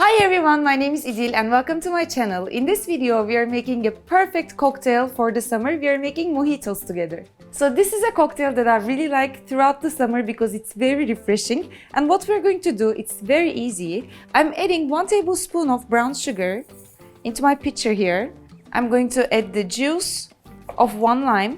Hi everyone, my name is Idil and welcome to my channel. In this video, we are making a perfect cocktail for the summer. We are making mojitos together. So this is a cocktail that I really like throughout the summer because it's very refreshing. And what we're going to do, it's very easy. I'm adding 1 tablespoon of brown sugar into my pitcher here. I'm going to add the juice of 1 lime.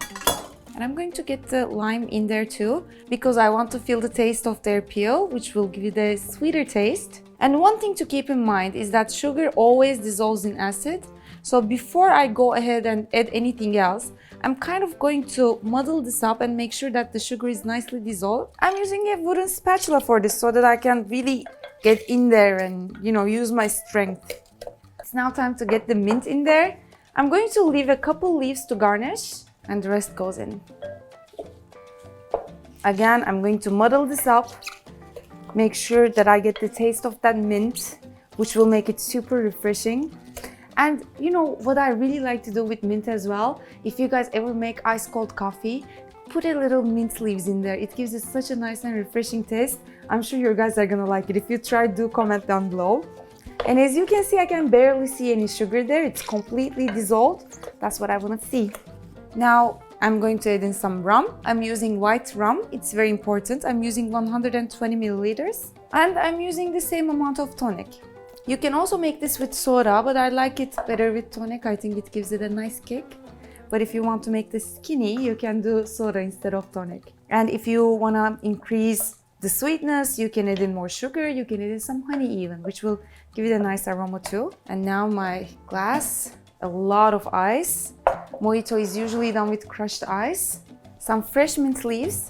And I'm going to get the lime in there too because I want to feel the taste of their peel, which will give you the sweeter taste. And one thing to keep in mind is that sugar always dissolves in acid. So before I go ahead and add anything else, I'm kind of going to muddle this up and make sure that the sugar is nicely dissolved. I'm using a wooden spatula for this so that I can really get in there and, use my strength. It's now time to get the mint in there. I'm going to leave a couple leaves to garnish and the rest goes in. Again, I'm going to muddle this up. Make sure that I get the taste of that mint, which will make it super refreshing. And what I really like to do with mint as well, if you guys ever make ice cold coffee, put a little mint leaves in there. It gives it such a nice and refreshing taste. I'm sure you guys are gonna like it. If you try, do comment down below. And as you can see, I can barely see any sugar there. It's completely dissolved. That's what I want to see. Now, I'm going to add in some rum. I'm using white rum. It's very important. I'm using 120 milliliters. And I'm using the same amount of tonic. You can also make this with soda, but I like it better with tonic. I think it gives it a nice kick. But if you want to make this skinny, you can do soda instead of tonic. And if you want to increase the sweetness, you can add in more sugar. You can add in some honey even, which will give it a nice aroma too. And now my glass, a lot of ice. Mojito is usually done with crushed ice, some fresh mint leaves,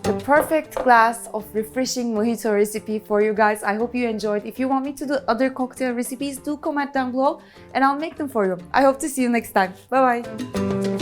the perfect glass of refreshing mojito recipe for you guys. I hope you enjoyed. If you want me to do other cocktail recipes, do comment down below and I'll make them for you. I hope to see you next time. Bye bye.